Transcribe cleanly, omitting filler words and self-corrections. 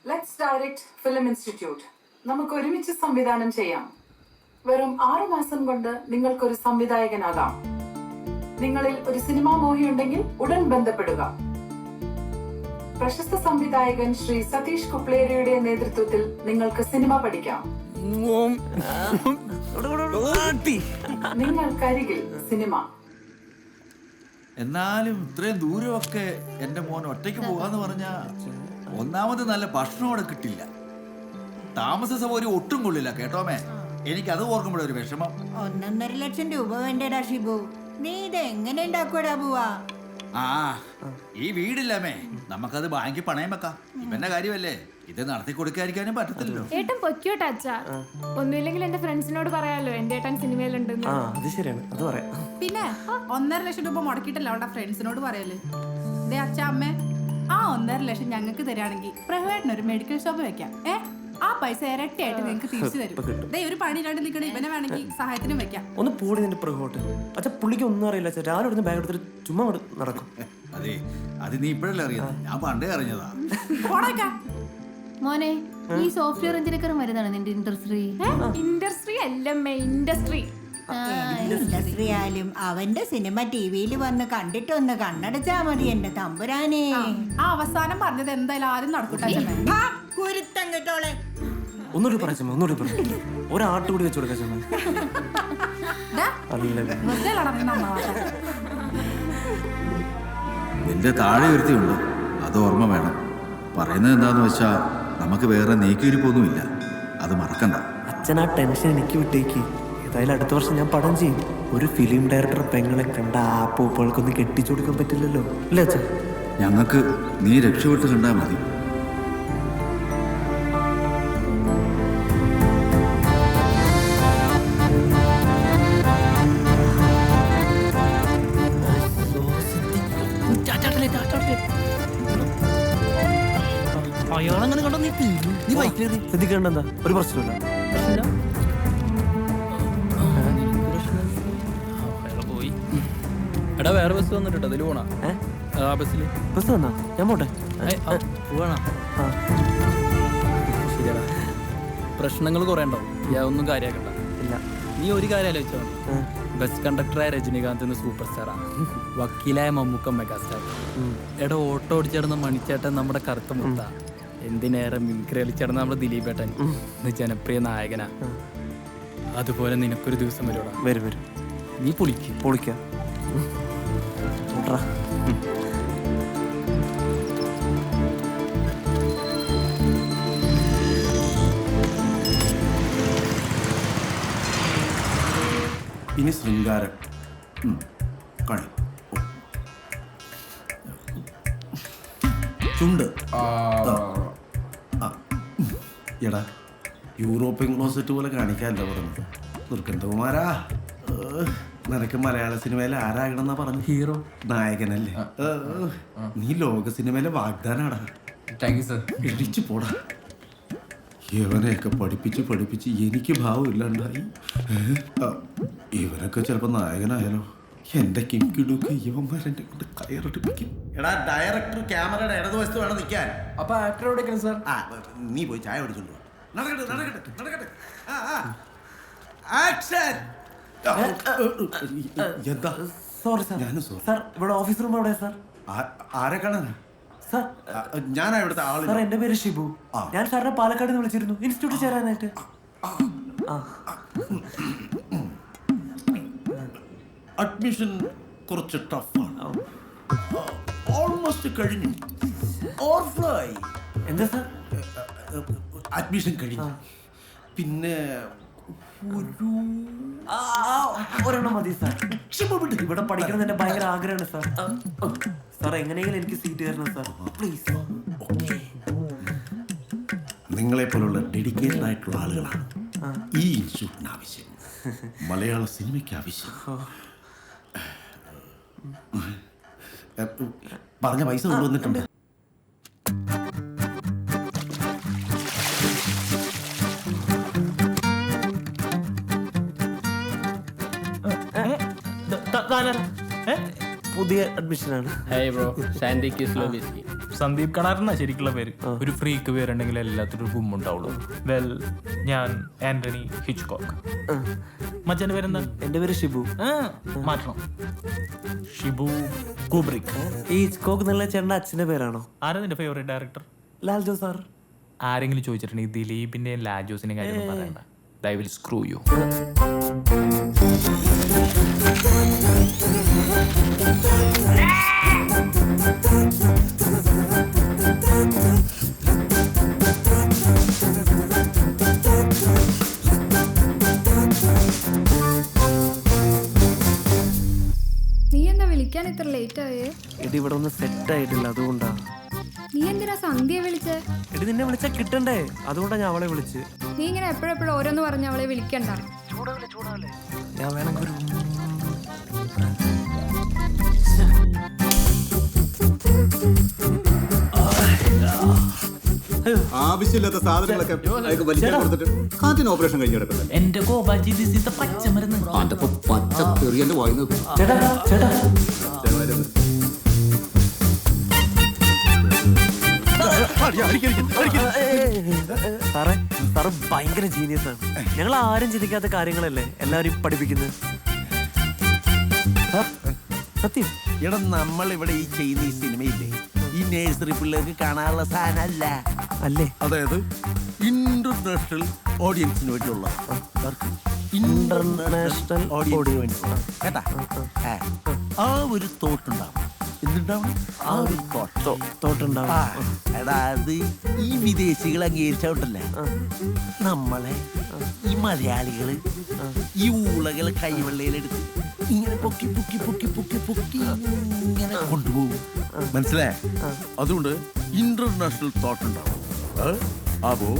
Let's direct film institute നമുക്ക് ഒരുമിച്ച് സംവിധാനം ചെയ്യാം. വെറും 6 മാസം കൊണ്ട് നിങ്ങൾക്കൊരു സംവിധായകനാകാം. നിങ്ങളിൽ ഒരു സിനിമാ മോഹിയുണ്ടെങ്കിൽ ഉടൻ ബന്ധപ്പെടുക. പ്രശസ്ത സംവിധായകൻ ശ്രീ സതീഷ് കുപ്ലേരിയുടെ നേതൃത്വത്തിൽ നിങ്ങൾക്ക് സിനിമ പഠിക്കാം. നിങ്ങൾക്കരികിൽ സിനിമ. എന്നാലും ഇത്രയും ദൂരമൊക്കെ എന്റെ മോൻ ഒറ്റയ്ക്ക് പോകാന്ന് പറഞ്ഞാ ഒന്നാമത് നല്ല ഭക്ഷണം അവിടെ കിട്ടില്ല, താമസ സൗകര്യം ഒട്ടും കൊള്ളില്ല കേട്ടോമേ. എനിക്ക് അത് ഓർക്കുമ്പോഴൊരു വിഷമം. 1.5 ലക്ഷം രൂപ വേണ്ടടാ ഷിബു. നീ ഇത് എങ്ങനെ ഉണ്ടാക്കൂടാ പോവാ? ആ ഈ വീടില്ലമ്മേ, നമുക്കത് ബാങ്കിൽ പണയം വെക്കാം. ഇവന്റെ കാര്യമല്ലേ, ഇത് നടത്തി കൊടുക്കാതിരിക്കാനും പറ്റത്തില്ലല്ലോ. ഏട്ടൻ പൊയ്ക്കോട്ടെ അച്ഛാ, ഒന്നുമില്ലെങ്കിൽ എന്റെ ഫ്രണ്ട്സിനോട് പറയാലോ എന്റെ ഏട്ടൻ സിനിമയിലുണ്ടെന്ന്. അത് ശരിയാണ്, അത് പറയാം. പിന്നെ 1.5 ലക്ഷം രൂപ മുടക്കിയിട്ടല്ല അവിടെ ഫ്രണ്ട്സിനോട് പറയല്. ദേ അച്ഛാ അമ്മേ, ആ 1.5 ലക്ഷം ഞങ്ങൾക്ക് തരാണെങ്കിൽ പ്രഹ്വേട്ടനൊരു മെഡിക്കൽ ഷോപ്പ് വെക്കാം. ആ പൈസ ഇരട്ടിയായിട്ട് നിങ്ങൾക്ക് തിരിച്ചു തരും. ദേ ഒരു പണിയില്ലാണ്ട് നിൽക്കണ ഇവനെ വേണമെങ്കിൽ സഹായത്തിനും വെക്കാം. ഒന്ന് പോടി നിന്റെ പ്രഹോട്ട്. അച്ഛാ പുള്ളിക്ക് ഒന്നും അറിയില്ല. രാവിലെ ഇവിടുന്ന് ബാഗ് എടുത്തിട്ട് ചുമ്മാ നടക്കും. അതെ, അത് നീ ഇപ്പോഴല്ലേ അറിയുന്നത്, ഞാൻ പണ്ടേ അറിഞ്ഞതാ. മോനെ, ഈ സോഫ്റ്റ്വെയർ എഞ്ചിനീയർ മരുന്നാണ് നിന്റെ ഇൻഡസ്ട്രി? ഇൻഡസ്ട്രി അല്ലമ്മേ, ഇൻഡസ്ട്രി. ഇൻഡസ്ട്രി ആയാലും അവന്റെ സിനിമ ടിവിയിൽ വന്ന് കണ്ടിട്ടൊന്ന് കണ്ണടച്ചാ മതി എന്റെ തമ്പുരാനെ. ആ അവസാനം പറഞ്ഞത് എന്തായാലും ആരും നടക്കൂട്ടാ. കുരുത്തം കേട്ടോളെ. ഒന്നുകൂടി പറയാം, ഒന്നുകൂടി പറയാം. ഒരാട്ട് കൂടി വെച്ച് കൊടുക്കാം. നിന്റെ താഴെ ഒരുത്തിയുണ്ട്, അത് ഓർമ്മ വേണം. പറയുന്നത് എന്താന്ന് വെച്ചാ നമുക്ക് വേറെ നീക്കിയിരിപ്പൊന്നുമില്ല, അത് മറക്കണ്ട. അച്ഛൻ ആ ടെൻഷൻ എനിക്ക് വിട്ടേക്ക്. ഏതായാലും അടുത്ത വർഷം ഞാൻ പടം ചെയ്യും. ഒരു ഫിലിം ഡയറക്ടർ പെങ്ങളെ കണ്ട ആ പൂപ്പൾക്കൊന്നും കെട്ടിച്ചു കൊടുക്കാൻ പറ്റില്ലല്ലോ അല്ലേ അച്ഛൻ? ഞങ്ങൾക്ക് നീ രക്ഷപ്പെട്ട് കണ്ടാ മതി. അയാളങ്ങനെ കണ്ടോ? നീ ശ്രദ്ധിക്കേണ്ടെന്താ, ഒരു പ്രശ്നമില്ല. എടാ വേറെ ബസ് വന്നിട്ടോ, അതിൽ പോണ ബസ്സില്. ബസ് വന്നാ ഞാൻ പോട്ടെ. പോവാണോ? ശരിയാടാ, പ്രശ്നങ്ങൾ കുറെ ഉണ്ടാവും, ഒന്നും കാര്യമാക്കണ്ട. ഇല്ല, നീ ഒരു കാര്യം ആലോചിച്ചോ. ബസ് കണ്ടക്ടറായ രജനീകാന്ത് സൂപ്പർ സ്റ്റാറാ, വക്കീലായ മമ്മൂക്ക മെഗാസ്റ്റാർ. എടാ ഓട്ടോ ഓടിച്ചിടുന്ന മണിച്ചേട്ടൻ നമ്മുടെ കറുത്ത മുത്ത, എന്തിനേറെ മിമിക്രി കളിച്ചിടുന്ന നമ്മുടെ ദിലീപേട്ടൻ ജനപ്രിയ നായകനാ. അതുപോലെ നിനക്കൊരു ദിവസം വരുവാ. വരും. നീ പൊളിക്കാം. ഇനി ശൃംഗാരം കണി ചുണ്ട്. എടാ യൂറോപ്യൻ ക്ലോസറ്റ് പോലെ കാണിക്കാനല്ല പറഞ്ഞത്. ദുർഗന്ധകുമാരാ, നിനക്ക് മലയാള സിനിമയിലെ ആരാകണമെന്നാ പറഞ്ഞു? ഹീറോ, നായകനല്ലേ? നീ ലോക സിനിമയിലെ വാഗ്ദാനാടാ. ഇടിച്ചു പോടാ. ഇവനെയൊക്കെ പഠിപ്പിച്ച് എനിക്ക് ഭാവം ഇല്ലാണ്ടായി. ഇവനൊക്കെ ചിലപ്പോ നായകനായാലോ? എന്റെ കിങ്കിടുക്ക് ഇവന്മാരെന്നെ കൊണ്ട് കയറെടുപ്പിക്കും. എടാ ഡയറക്ടർ ക്യാമറയുടെ ഇടതുവശത്ത് വേണം നിൽക്കാൻ. അപ്പൊ ആക്ടർ എവിടെ സാർ? നീ പോയി ചായ പിടിച്ചോണ്ട് നടക്കട്ടെ. ആക്ഷൻ. എന്താ? Sorry sir. ഞാനും സോറി സാർ, ഇവിടെ ഓഫീസ് റൂം എവിടെയാ സാർ? ആരെ കാണാനാ? സാർ, ഞാനാ ഇവിടുത്തെ ആള്. സാർ എന്റെ പേര് ഷിബു. ഞാൻ സാറിനെ പാലക്കാട് നിന്ന് വിളിച്ചിരുന്നു ഇൻസ്റ്റിറ്റ്യൂട്ടിൽ ചേരാനായിട്ട്. അഡ്മിഷൻ കുറച്ച് ടഫാണ്. ഓൾമോസ്റ്റ് കഴിഞ്ഞു. എന്താ സാർ? അഡ്മിഷൻ കഴിഞ്ഞു. പിന്നെ ഒരെണ്ണം മതി സാർ. ഇവിടെ പഠിക്കണം എന്റെ ഭയങ്കര ആഗ്രഹമാണ് സാർ. സാർ എങ്ങനെയെങ്കിലും എനിക്ക് സീറ്റ് തരണം സാർ, പ്ലീസ്. നിങ്ങളെ പോലുള്ള ഡെഡിക്കേറ്റഡ് ആയിട്ടുള്ള ആളുകളാണ് ഈ ഇൻസ്റ്റിറ്റ്യൂട്ടിന് ആവശ്യം, മലയാള സിനിമയ്ക്ക് ആവശ്യം. പറഞ്ഞ പൈസ കൊണ്ടുവന്നിട്ടുണ്ട്. പുതിയ അഡ്മിഷനാണ്. ഹേയ് ബ്രോ, സാൻഡി കിസ്ലോ വിസ്കി. സന്ദീപ് കണാറിനാ ശരിക്കുള്ള പേര്. ഒരു ഫ്രീക്ക് പേരുണ്ടെങ്കിൽ എല്ലാത്തിനും ഒരു ഗുമ്മുണ്ടാവുള്ളൂ. വെൽ, ഞാൻ ആന്റണി ഹിച്ച്കോക്ക്. മച്ചാന്റെ പേരെന്താ? എന്റെ പേര് ഷിബു. മാറ്റണം, ഷിബു കുബ്രിക്. ഈ ഹിച്ച്കോക്ക് എന്നുള്ള ചേട്ടൻ്റെ അച്ഛൻ്റെ പേരാണോ? ആരാ നിന്റെ ഫേവറേറ്റ് ഡയറക്ടർ? ലാൽജോ സാർ. ആരെങ്കിലും ചോദിച്ചിട്ടുണ്ടെങ്കിൽ ദിലീപിന്റെയും ലാജോസിന്റെയും കാര്യം പറയണ്ട. I will screw you. നീ എന്താ വിളിക്കാൻ ഇത്ര ലേറ്റ് ആയേ? എടി ഇവിടെ ഒന്നും സെറ്റ് ആയിട്ടില്ല, അതുകൊണ്ടാ. നീ എന്തിനാ സന്ധ്യ വിളിച്ചേ? എടി നിന്നെ വിളിച്ചാൽ കിട്ടണ്ടേ, അതുകൊണ്ടാ ഞാൻ അവളെ വിളിച്ച്. നീ ഇങ്ങനെ എപ്പോഴെപ്പോഴും ഓരോന്ന് പറഞ്ഞ് അവളെ വിളിക്കണ്ട. ഞാൻ വേണമെങ്കിൽ ആവശ്യമില്ലാത്ത സാധനങ്ങളൊക്കെ അയാൾക്ക് വലിക്കാൻ കൊടുത്തിട്ട് കാറ്റിന് ഓപ്പറേഷൻ കഴിഞ്ഞ് കിടക്കുന്നത്. എന്റെ ഗോപാജി, ദിസ് ഈസ് ദ പച്ചമരുന്ന്. പച്ച തെറിയന്റെ വായി നോക്കും. ചേട്ടാ ചേട്ടാ സാറേ, സാറ് ഭയങ്കര ജീനിയസ് ആണ്. ഞങ്ങൾ ആരും ചിന്തിക്കാത്ത കാര്യങ്ങളല്ലേ എല്ലാവരും പഠിപ്പിക്കുന്നത്. സത്യം. എടാ, നമ്മൾ ഇവിടെ ഈ ചെയ്യുന്ന ഈ സിനിമയില്ലേ, ഈ നേഴ്സറി പിള്ളേർക്ക് കാണാനുള്ള സാധനമല്ല അല്ലേ? അതായത് ഇന്റർനാഷണൽ ഓഡിയൻസിന് വേണ്ടിയുള്ള ഇന്റർനാഷണൽ ഓഡിയൻസ് കേട്ടാ. ആ ഒരു തോട്ടുണ്ടാവും. എന്തുണ്ടാവും? ആ ഒരു തോട്ടുണ്ടാവും. എടാ, അത് ഈ വിദേശികൾ അംഗീകരിച്ചോട്ടല്ലേ നമ്മളെ ഈ മലയാളികള് ഈ ഊളകളെ കൈവെള്ളയിലെടുത്ത് ഇങ്ങനെ പൊക്കി പൊക്കി പൊക്കി പൊക്കി പൊക്കി ഇങ്ങനെ കൊണ്ടുപോകും. മനസ്സിലായ? അതുകൊണ്ട് ഇന്റർനാഷണൽ തോട്ട് ഉണ്ടാവും. അപ്പോ